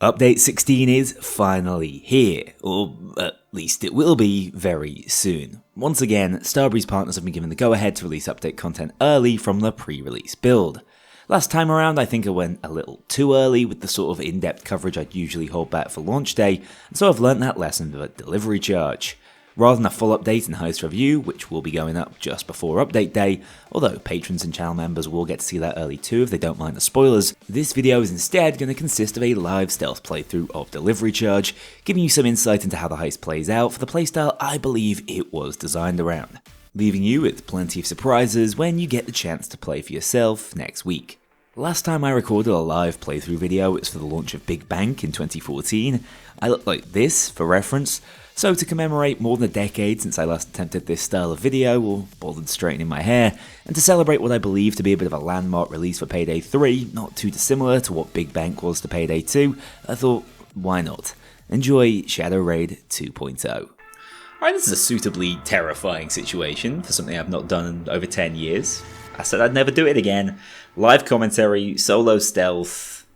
Update 16 is finally here, or at least it will be very soon. Once again, Starbreeze partners have been given the go-ahead to release update content early from the pre-release build. Last time around, I think I went a little too early with the sort of in-depth coverage I'd usually hold back for launch day, and so I've learnt that lesson of a delivery charge. Rather than a full update and Heist review, which will be going up just before update day, although patrons and channel members will get to see that early too if they don't mind the spoilers, this video is instead going to consist of a live stealth playthrough of Delivery Charge, giving you some insight into how the heist plays out for the playstyle I believe it was designed around, leaving you with plenty of surprises when you get the chance to play for yourself next week. Last time I recorded a live playthrough video, it was for the launch of Big Bank in 2014. I looked like this, for reference. So to commemorate more than a decade since I last attempted this style of video, or bothered straightening my hair, and to celebrate what I believe to be a bit of a landmark release for Payday 3, not too dissimilar to what Big Bank was to Payday 2, I thought, why not? Enjoy Shadow Raid 2.0. Alright, this is a suitably terrifying situation for something I've not done in over 10 years. I said I'd never do it again. Live commentary, solo stealth,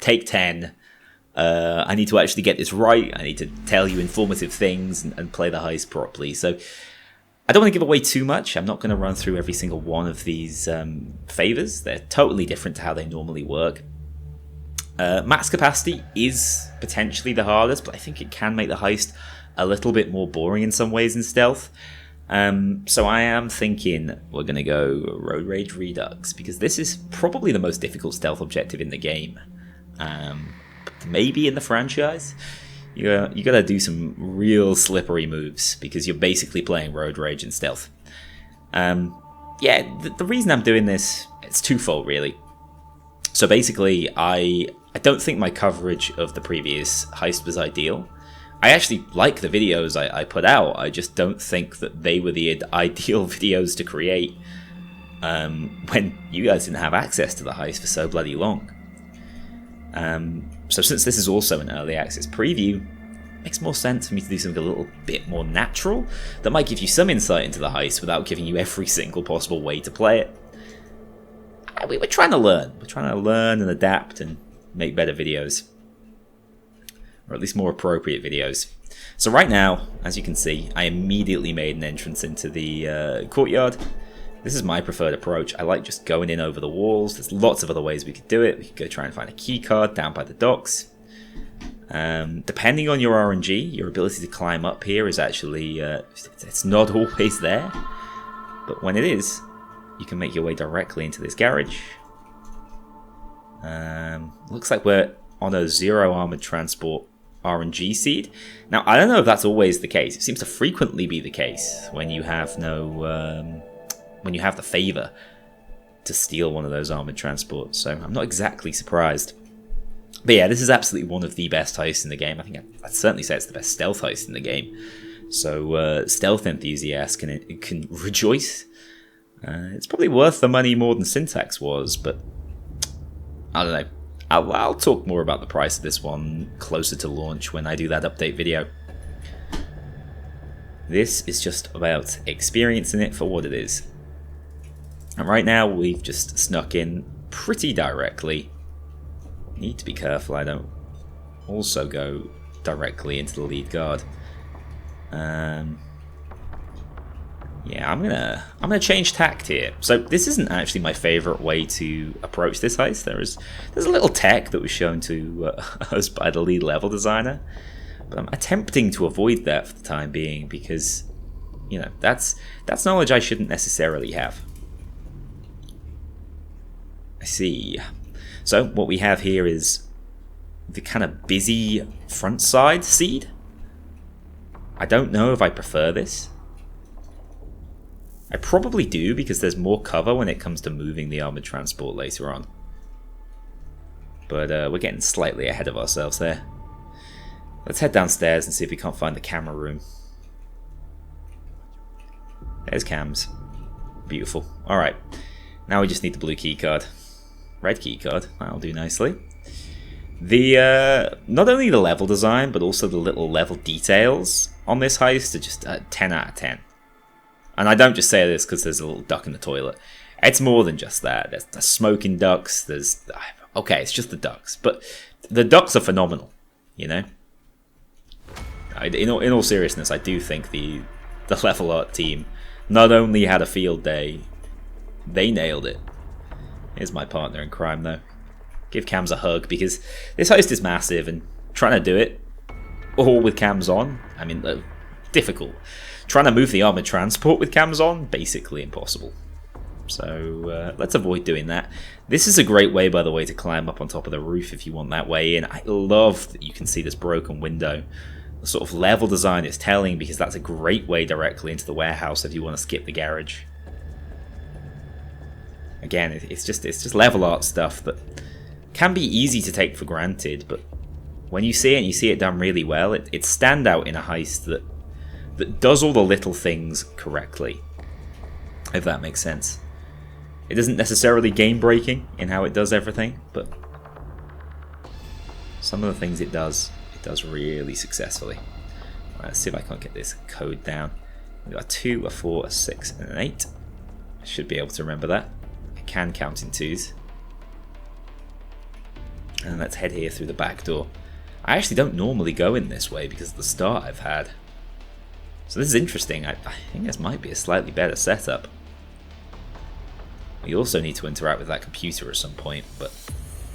take 10. I need to actually get this right. I need to tell you informative things and play the heist properly. So I don't want to give away too much. I'm not going to run through every single one of these favors. They're totally different to how they normally work. Max capacity is potentially the hardest, but I think it can make the heist a little bit more boring in some ways in stealth. So I am thinking we're going to go Road Rage Redux, because this is probably the most difficult stealth objective in the game. Maybe in the franchise. You gotta do some real slippery moves, because you're basically playing Road Rage and stealth. The reason I'm doing this, it's twofold really. So basically, I don't think my coverage of the previous heist was ideal. I actually like the videos I put out, I just don't think that they were the ideal videos to create when you guys didn't have access to the heist for so bloody long. So since this is also an early access preview, it makes more sense for me to do something a little bit more natural that might give you some insight into the heist without giving you every single possible way to play it. We're trying to learn. We're trying to learn and adapt and make better videos. Or at least more appropriate videos. So right now, as you can see, I immediately made an entrance into the courtyard. This is my preferred approach. I like just going in over the walls. There's lots of other ways we could do it. We could go try and find a key card down by the docks. Depending on your RNG, your ability to climb up here is actually, it's not always there. But when it is, you can make your way directly into this garage. Looks like we're on a 0 armored transport RNG seed. Now, I don't know if that's always the case. It seems to frequently be the case when you have no... when you have the favor to steal one of those armored transports, so I'm not exactly surprised. But yeah, this is absolutely one of the best heists in the game. I think I'd certainly say it's the best stealth heist in the game. So stealth enthusiasts can rejoice. It's probably worth the money more than Syntax was, but I don't know. I'll talk more about the price of this one closer to launch when I do that update video. This is just about experiencing it for what it is. And right now, we've just snuck in pretty directly. Need to be careful I don't also go directly into the lead guard. Yeah, I'm gonna change tact here. So this isn't actually my favorite way to approach this heist. There's a little tech that was shown to us by the lead level designer, but I'm attempting to avoid that for the time being because, you know, that's knowledge I shouldn't necessarily have. I see. So what we have here is the kind of busy front side seed. I don't know if I prefer this. I probably do because there's more cover when it comes to moving the armored transport later on. But we're getting slightly ahead of ourselves there. Let's head downstairs and see if we can't find the camera room. There's cams. Beautiful. Alright. Now we just need the blue key card. Red key card. That'll do nicely. The not only the level design, but also the little level details on this heist are just 10 out of 10. And I don't just say this because there's a little duck in the toilet. It's more than just that. There's smoking ducks. Okay, it's just the ducks. But The ducks are phenomenal, you know. In all seriousness, I do think the level art team not only had a field day, they nailed it. Here's my partner in crime, though. Give cams a hug, because this heist is massive, and trying to do it all with cams on, I mean, difficult. Trying to move the armored transport with cams on, basically impossible. So let's avoid doing that. This is a great way, by the way, to climb up on top of the roof if you want that way in. I love that you can see this broken window. The sort of level design is telling, because that's a great way directly into the warehouse if you want to skip the garage. Again, it's just level art stuff that can be easy to take for granted, but when you see it and you see it done really well, it's standout in a heist that does all the little things correctly, if that makes sense. It isn't necessarily game-breaking in how it does everything, but some of the things it does really successfully. Right, let's see if I can't get this code down. We've got a 2, a 4, a 6, and an 8. I should be able to remember that. I can count in 2s. And let's head here through the back door. I actually don't normally go in this way because of the start I've had. So this is interesting. I think this might be a slightly better setup. We also need to interact with that computer at some point, but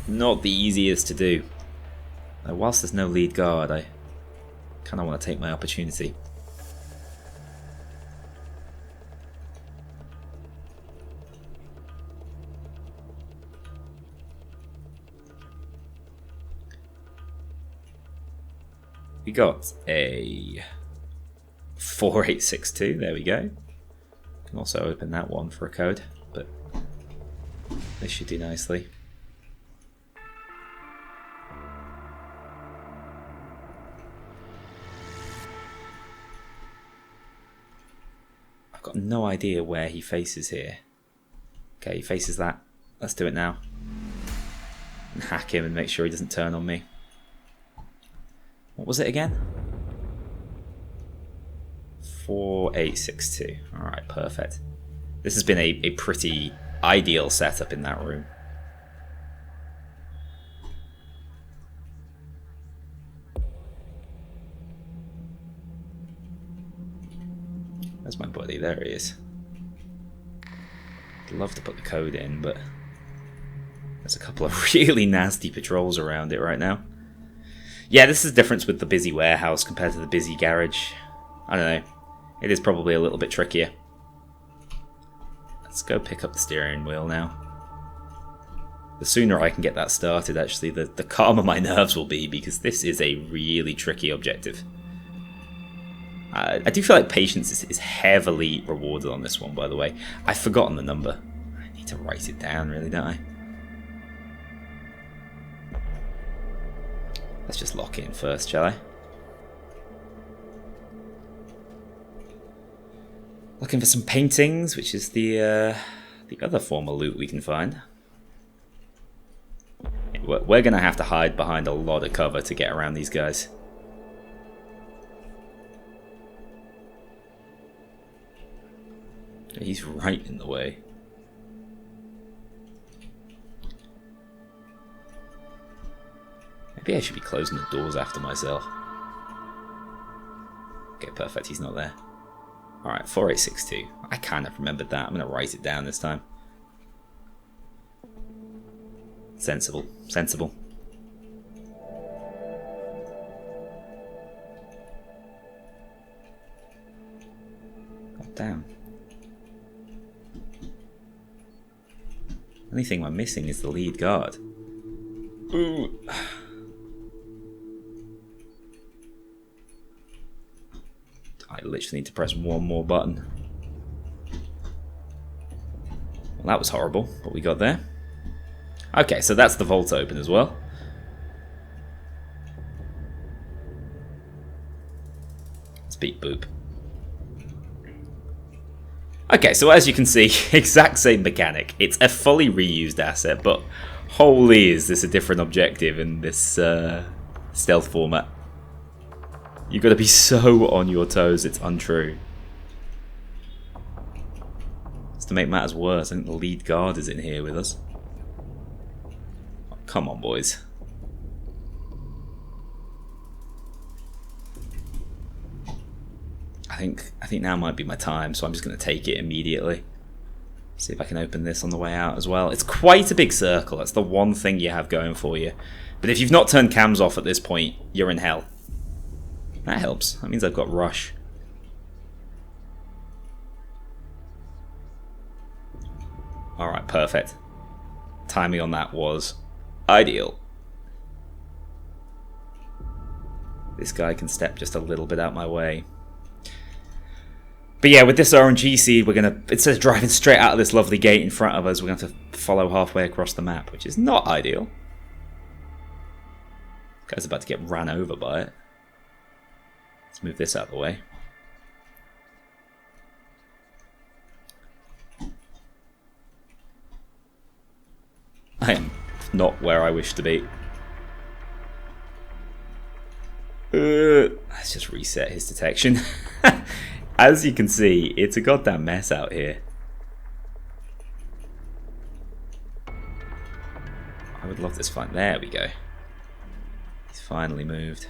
not the easiest to do. Now, whilst there's no lead guard, I kind of want to take my opportunity. We got a 4862, there we go. Can also open that one for a code, but this should do nicely. I've got no idea where he faces here. Okay, he faces that. Let's do it now. And hack him and make sure he doesn't turn on me. What was it again? 4862. Alright, perfect. This has been a pretty ideal setup in that room. Where's my buddy? There he is. I'd love to put the code in, but there's a couple of really nasty patrols around it right now. Yeah, this is the difference with the busy warehouse compared to the busy garage. I don't know. It is probably a little bit trickier. Let's go pick up the steering wheel now. The sooner I can get that started, actually, the calmer my nerves will be, because this is a really tricky objective. I do feel like patience is heavily rewarded on this one, by the way. I've forgotten the number. I need to write it down, really, don't I? Let's just lock in first, shall I? Looking for some paintings, which is the other form of loot we can find. We're going to have to hide behind a lot of cover to get around these guys. He's right in the way. Maybe I should be closing the doors after myself. Okay, perfect, he's not there. Alright, 4862. I kind of remembered that. I'm going to write it down this time. Sensible. Sensible. God damn. Only thing I'm missing is the lead guard. Ooh. I literally need to press one more button. Well, that was horrible, but we got there. Okay, so that's the vault open as well. Let's beat boop. Okay, so as you can see, exact same mechanic. It's a fully reused asset, but holy is this a different objective in this stealth format. You've got to be so on your toes, it's untrue. Just to make matters worse, I think the lead guard is in here with us. Oh, come on, boys. think now might be my time, so I'm just going to take it immediately. See if I can open this on the way out as well. It's quite a big circle. That's the one thing you have going for you. But if you've not turned cams off at this point, you're in hell. That helps. That means I've got rush. Alright, perfect. Timing on that was ideal. This guy can step just a little bit out my way. But yeah, with this RNG seed, we're going to, instead of driving straight out of this lovely gate in front of us, we're going to have to follow halfway across the map, which is not ideal. Guy's about to get ran over by it. Let's move this out of the way. I am not where I wish to be. Let's just reset his detection. As you can see, it's a goddamn mess out here. I would love this fight. There we go. He's finally moved.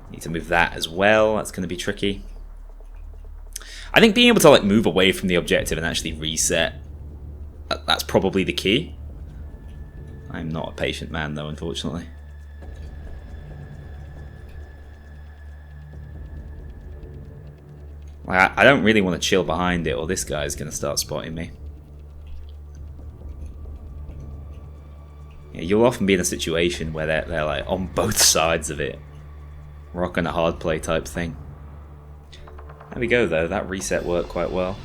Need to move that as well. That's going to be tricky. I think being able to like move away from the objective and actually reset, that's probably the key. I'm not a patient man though, unfortunately. I don't really want to chill behind it, or this guy's going to start spotting me. Yeah, you'll often be in a situation where they're like on both sides of it. Rock and a hard play type thing. There we go though, that reset worked quite well.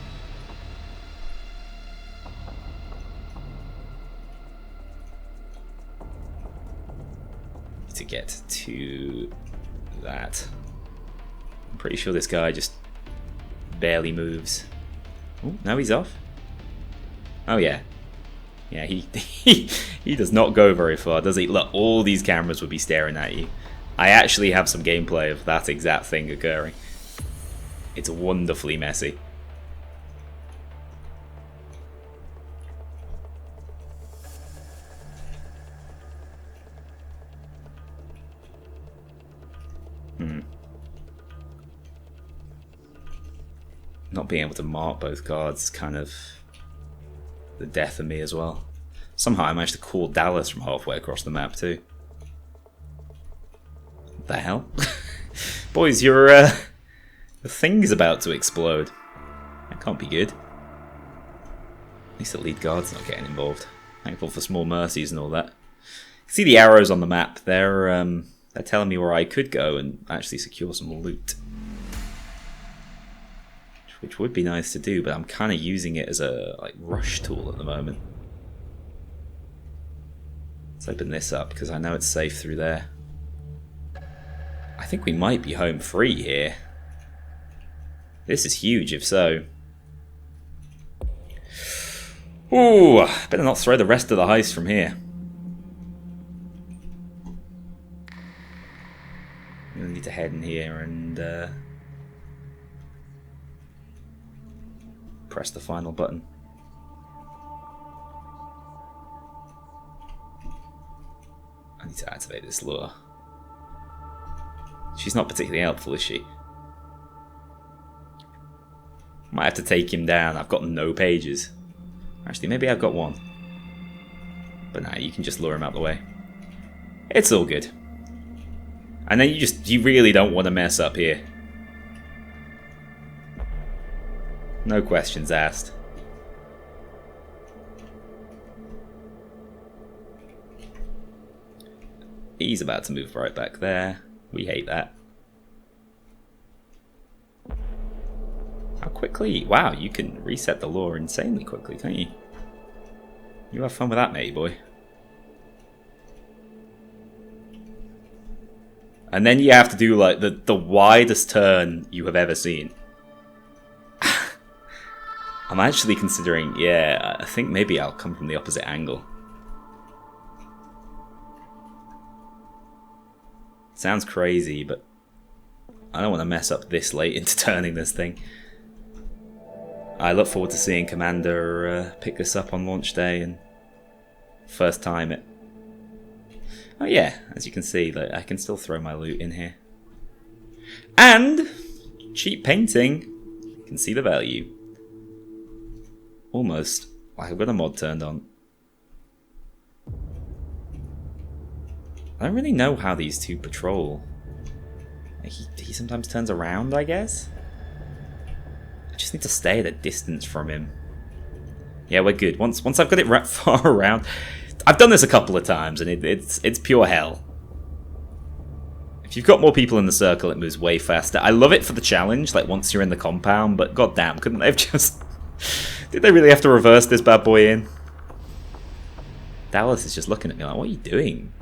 To get to that. I'm pretty sure this guy just barely moves. Oh, now he's off. Oh yeah. Yeah, he does not go very far, does he? Look, all these cameras would be staring at you. I actually have some gameplay of that exact thing occurring. It's wonderfully messy. Not being able to mark both guards is kind of the death of me as well. Somehow I managed to call Dallas from halfway across the map too. What the hell? Boys, your the thing's about to explode. That can't be good. At least the lead guard's not getting involved. Thankful for small mercies and all that. See the arrows on the map? They're telling me where I could go and actually secure some loot. Which would be nice to do, but I'm kind of using it as a like rush tool at the moment. Let's open this up because I know it's safe through there. I think we might be home free here. This is huge if so. Ooh, better not throw the rest of the heist from here. I'm gonna need to head in here and press the final button. I need to activate this lure. She's not particularly helpful, is she? Might have to take him down. I've got no pages. Actually, maybe I've got one. But nah, you can just lure him out the way. It's all good. And then you really don't want to mess up here. No questions asked. He's about to move right back there. We hate that. How quickly? Wow, you can reset the lure insanely quickly, can't you? You have fun with that, matey boy. And then you have to do like the widest turn you have ever seen. I'm actually considering, yeah, I think maybe I'll come from the opposite angle. Sounds crazy, but I don't want to mess up this late into turning this thing. I look forward to seeing Commander pick this up on launch day and first time it. Oh yeah, as you can see, like, I can still throw my loot in here. And cheap painting. You can see the value. Almost like I've got a mod turned on. I don't really know how these two patrol. He sometimes turns around, I guess? I just need to stay at a distance from him. Yeah, we're good. Once I've got it right far around... I've done this a couple of times, and it's pure hell. If you've got more people in the circle, it moves way faster. I love it for the challenge, like once you're in the compound, but goddamn, couldn't they have just... Did they really have to reverse this bad boy in? Dallas is just looking at me like, what are you doing?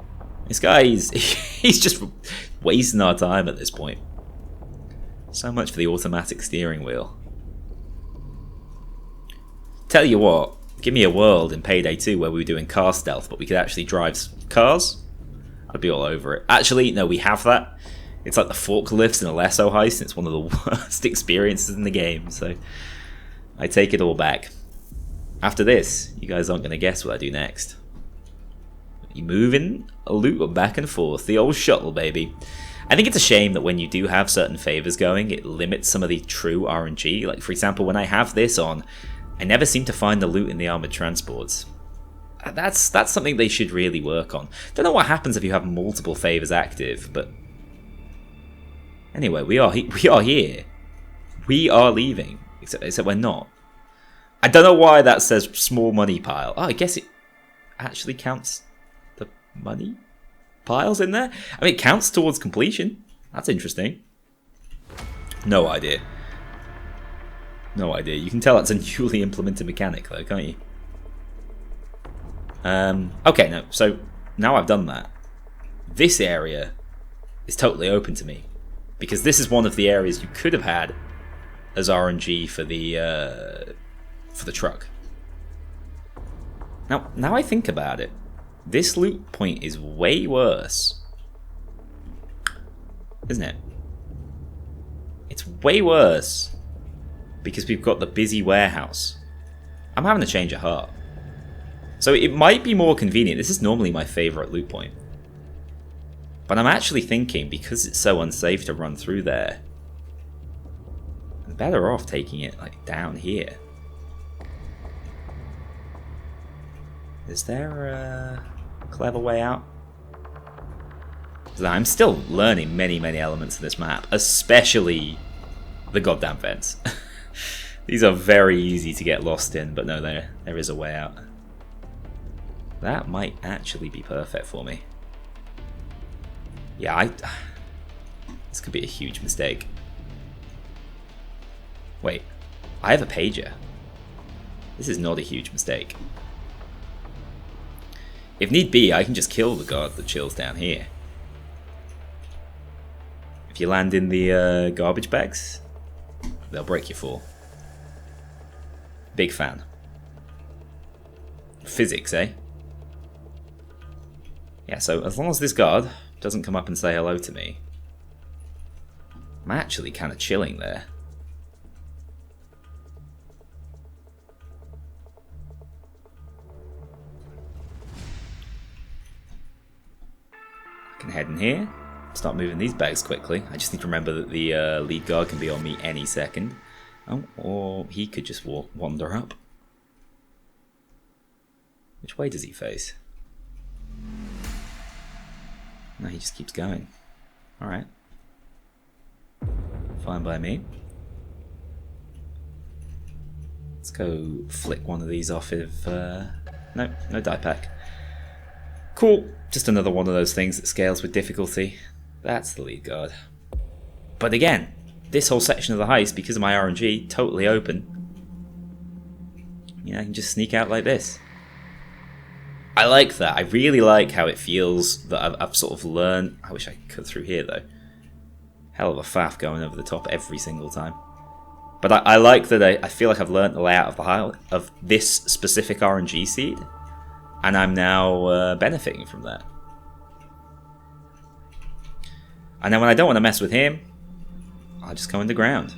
This guy, he's just wasting our time at this point. So much for the automatic steering wheel. Tell you what, give me a world in Payday 2 where we were doing car stealth, but we could actually drive cars. I'd be all over it. Actually, no, we have that. It's like the forklifts in a Lasso Heist, and it's one of the worst experiences in the game, so I take it all back. After this, you guys aren't going to guess what I do next. You moving a loot back and forth, the old shuttle, baby. I think it's a shame that when you do have certain favors going, it limits some of the true RNG. Like, for example, when I have this on, I never seem to find the loot in the armored transports. That's something they should really work on. Don't know what happens if you have multiple favors active, but anyway, we are here. We are leaving, except we're not. I don't know why that says small money pile. Oh, I guess it actually counts the money piles in there. I mean, it counts towards completion. That's interesting. No idea. No idea. You can tell that's a newly implemented mechanic, though, can't you? Okay, no. So now I've done that. This area is totally open to me because this is one of the areas you could have had as RNG for the truck. Now I think about it, this loot point is way worse, isn't it? It's way worse because we've got the busy warehouse. I'm having a change of heart. So it might be more convenient. This is normally my favorite loot point. But I'm actually thinking, because it's so unsafe to run through there, I'm better off taking it like down here. Is there a clever way out? I'm still learning many elements of this map, especially the goddamn vents. These are very easy to get lost in, but no, there is a way out. That might actually be perfect for me. Yeah, this could be a huge mistake. Wait, I have a pager. This is not a huge mistake. If need be, I can just kill the guard that chills down here. If you land in the garbage bags, they'll break your fall. Big fan. Physics, eh? Yeah, so as long as this guard doesn't come up and say hello to me, I'm actually kind of chilling there. I can head in here, start moving these bags quickly. I just need to remember that the lead guard can be on me any second. Oh, or he could just wander up. Which way does he face? No, he just keeps going. Alright. Fine by me. Let's go flick one of these off if... no die pack. Cool. Just another one of those things that scales with difficulty. That's the lead guard. But again, this whole section of the heist, because of my RNG, totally open. You know, I can just sneak out like this. I like that. I really like how it feels that I've sort of learned. I wish I could cut through here though. Hell of a faff going over the top every single time. But I like that I feel like I've learned the layout of this specific RNG seed. And I'm now benefiting from that. And then when I don't want to mess with him, I'll just go underground.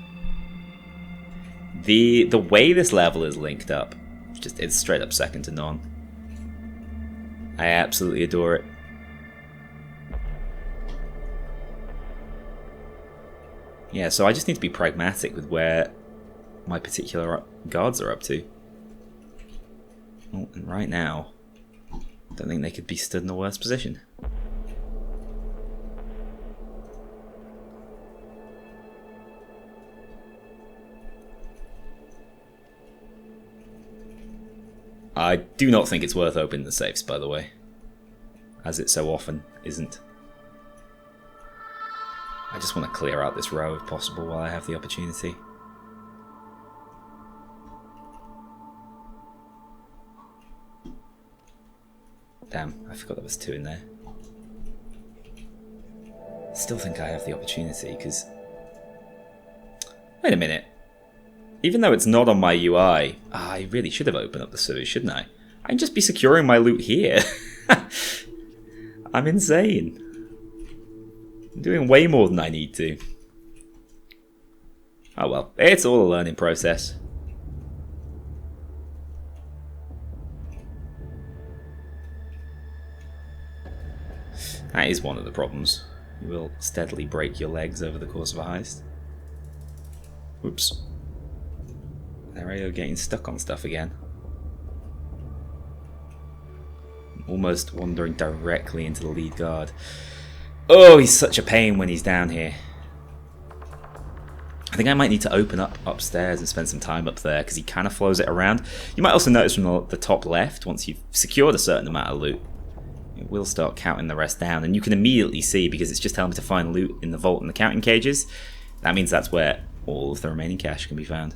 The way this level is linked up, it's straight up second to none. I absolutely adore it. Yeah, so I just need to be pragmatic with where my particular guards are up to. Well, and right now, I don't think they could be stood in a worse position. I do not think it's worth opening the safes, by the way, as it so often isn't. I just want to clear out this row if possible while I have the opportunity. Damn, I forgot there was 2 in there. Still think I have the opportunity, because... Wait a minute. Even though it's not on my UI, I really should have opened up the sewers, shouldn't I? I can just be securing my loot here. I'm insane. I'm doing way more than I need to. Oh well, it's all a learning process. That is one of the problems. You will steadily break your legs over the course of a heist. Oops. There I go, getting stuck on stuff again. I'm almost wandering directly into the lead guard. Oh, he's such a pain when he's down here. I think I might need to open up upstairs and spend some time up there, because he kind of flows it around. You might also notice from the top left, once you've secured a certain amount of loot, it will start counting the rest down, and you can immediately see, because it's just telling me to find loot in the vault and the counting cages, that means that's where all of the remaining cash can be found.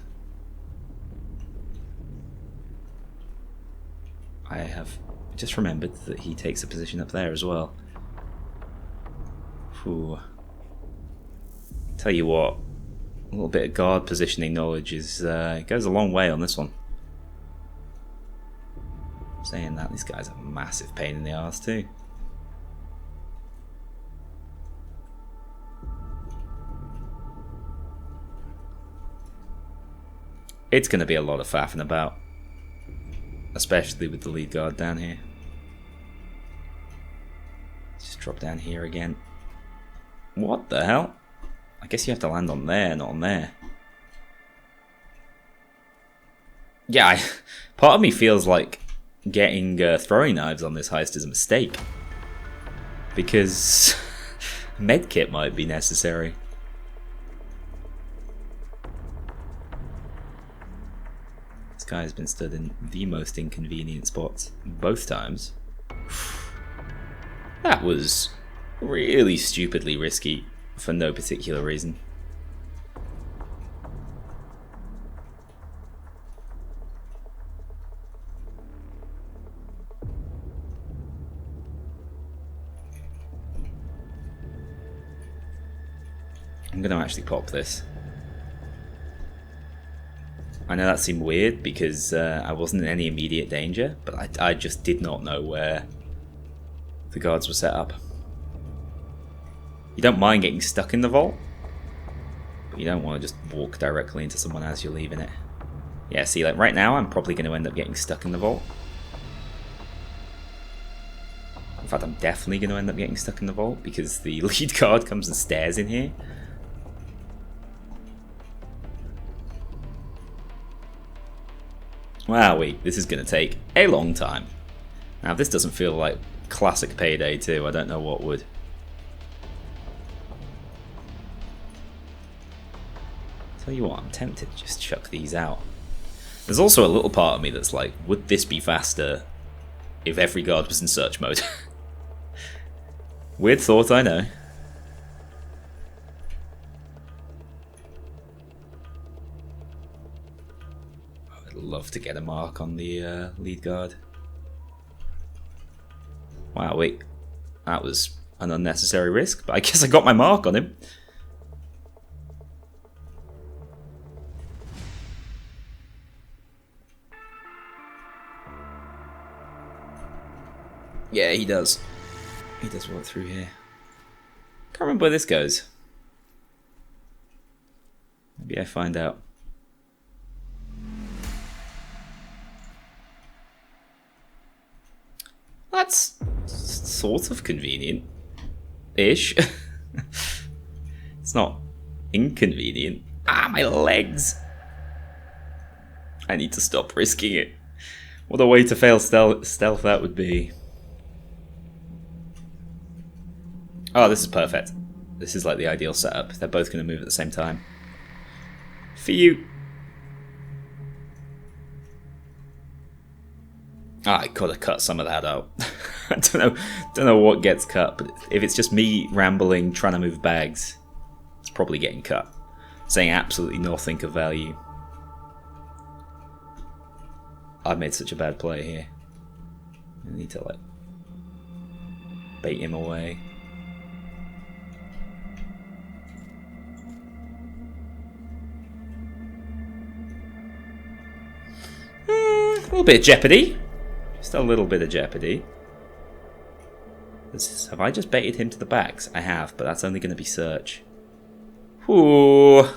I have just remembered that he takes a position up there as well. Whew. Tell you what, a little bit of guard positioning knowledge is goes a long way on this one. Saying that, this guy's a massive pain in the arse too. It's going to be a lot of faffing about, especially with the lead guard down here. Just drop down here again. What the hell? I guess you have to land on there, not on there. Yeah, part of me feels like getting throwing knives on this heist is a mistake, because medkit might be necessary. This guy has been stood in the most inconvenient spots both times. That was really stupidly risky for no particular reason. I'm going to actually pop this. I know that seemed weird because I wasn't in any immediate danger, but I just did not know where the guards were set up. You don't mind getting stuck in the vault, but you don't want to just walk directly into someone as you're leaving it. Yeah, see, like right now I'm probably going to end up getting stuck in the vault. In fact, I'm definitely going to end up getting stuck in the vault because the lead guard comes and stares in here. Wowee, this is going to take a long time. Now, if this doesn't feel like classic Payday 2, I don't know what would. Tell you what, I'm tempted to just chuck these out. There's also a little part of me that's like, would this be faster if every guard was in search mode? Weird thought, I know. I'd love to get a mark on the lead guard. Wow, wait. That was an unnecessary risk, but I guess I got my mark on him. Yeah, he does. He does walk through here. Can't remember where this goes. Maybe I find out. That's sort of convenient-ish. It's not Inconvenient. Ah, my legs! I need to stop risking it. What a way to fail stealth that would be. Oh, this is perfect. This is like the ideal setup. They're both going to move at the same time. For you. Ah, I could have cut some of that out. I don't know what gets cut, but if it's just me rambling, trying to move bags, it's probably getting cut. Saying absolutely nothing of value. I've made such a bad play here. I need to like bait him away. A little bit of jeopardy. Just a little bit of jeopardy. Have I just baited him to the backs? I have, but that's only going to be search. Ooh.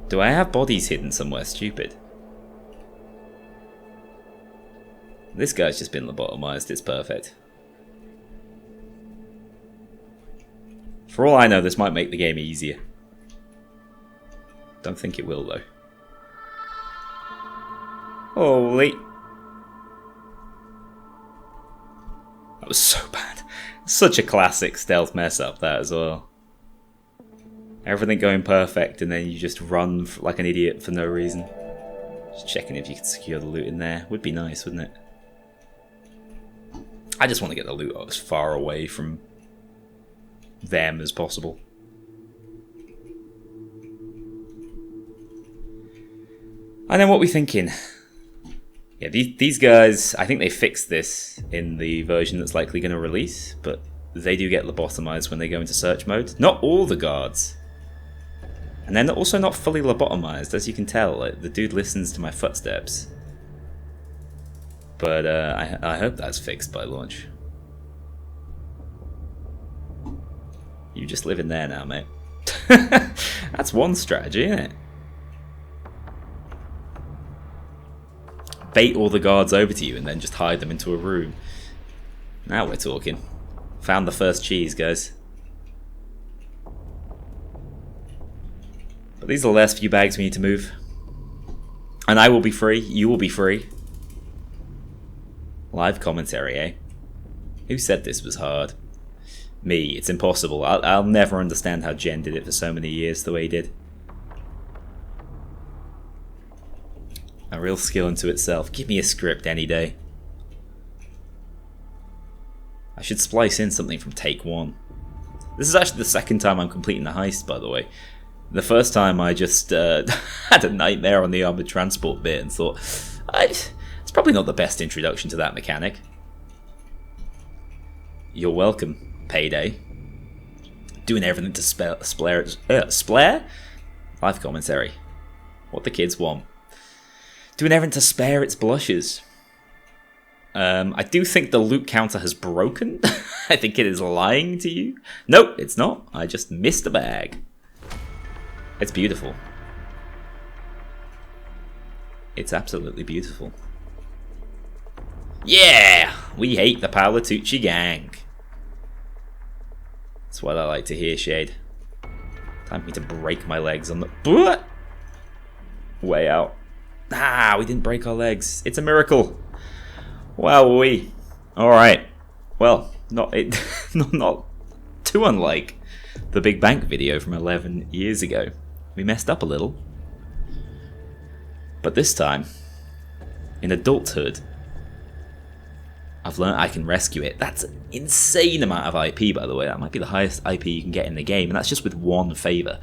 Do I have bodies hidden somewhere stupid? This guy's just been lobotomized, it's perfect. For all I know, this might make the game easier. Don't think it will, though. Holy. That was so bad. Such a classic stealth mess up, that as well. Everything going perfect, and then you just run like an idiot for no reason. Just checking if you could secure the loot in there. Would be nice, wouldn't it? I just want to get the loot as far away from them as possible. And then what we thinking? Yeah, these guys, I think they fixed this in the version that's likely going to release, but they do get lobotomized when they go into search mode. Not all the guards. And they're also not fully lobotomized, as you can tell. Like, the dude listens to my footsteps. But I hope that's fixed by launch. You just live in there now, mate. That's one strategy, isn't it? Bait all the guards over to you and then just hide them into a room. Now we're talking. Found the first cheese, guys. But these are the last few bags we need to move. And I will be free. You will be free. Live commentary, eh? Who said this was hard? Me. It's impossible. I'll never understand how Jen did it for so many years the way he did. A real skill into itself. Give me a script any day. I should splice in something from take one. This is actually the second time I'm completing the heist, by the way. The first time I just had a nightmare on the armoured transport bit and thought, it's probably not the best introduction to that mechanic. You're welcome, Payday. Doing everything to splare? Live commentary. What the kids want. Doing everything to spare its blushes. I do think the loot counter has broken. I think it is lying to you. Nope, it's not. I just missed a bag. It's beautiful. It's absolutely beautiful. Yeah! We hate the Paolitucci gang. That's what I like to hear, Shade. Time for me to break my legs on the... Way out. Ah, we didn't break our legs. It's a miracle. Wowee. Alright. Well, not too unlike the Big Bank video from 11 years ago. We messed up a little. But this time, in adulthood, I've learned I can rescue it. That's an insane amount of IP, by the way. That might be the highest IP you can get in the game, and that's just with one favour.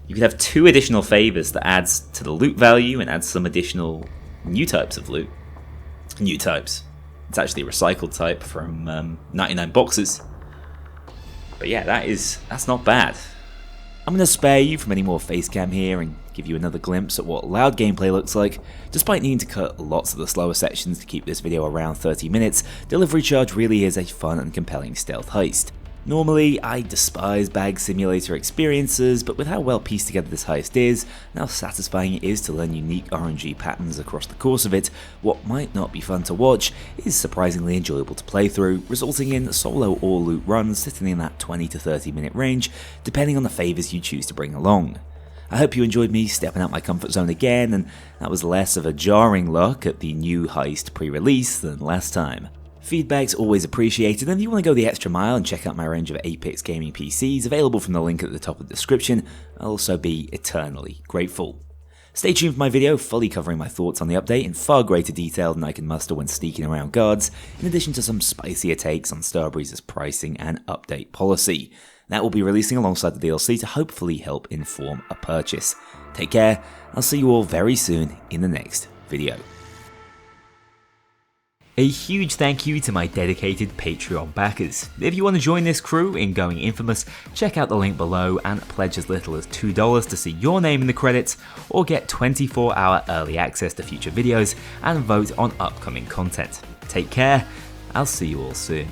You could have 2 additional favours that adds to the loot value and adds some additional new types of loot. New types. It's actually a recycled type from 99 boxes. But yeah, that's not bad. I'm going to spare you from any more facecam here and give you another glimpse at what loud gameplay looks like. Despite needing to cut lots of the slower sections to keep this video around 30 minutes, Delivery Charge really is a fun and compelling stealth heist. Normally, I despise bag simulator experiences, but with how well pieced together this heist is, and how satisfying it is to learn unique RNG patterns across the course of it, what might not be fun to watch is surprisingly enjoyable to play through, resulting in solo or loot runs sitting in that 20 to 30 minute range, depending on the favours you choose to bring along. I hope you enjoyed me stepping out my comfort zone again, and that was less of a jarring look at the new Heist pre-release than last time. Feedback's always appreciated, and if you want to go the extra mile and check out my range of Apex gaming PCs available from the link at the top of the description, I'll also be eternally grateful. Stay tuned for my video fully covering my thoughts on the update in far greater detail than I can muster when sneaking around guards, in addition to some spicier takes on Starbreeze's pricing and update policy. That will be releasing alongside the DLC to hopefully help inform a purchase. Take care, I'll see you all very soon in the next video. A huge thank you to my dedicated Patreon backers. If you want to join this crew in going infamous, check out the link below and pledge as little as $2 to see your name in the credits, or get 24-hour early access to future videos and vote on upcoming content. Take care, I'll see you all soon.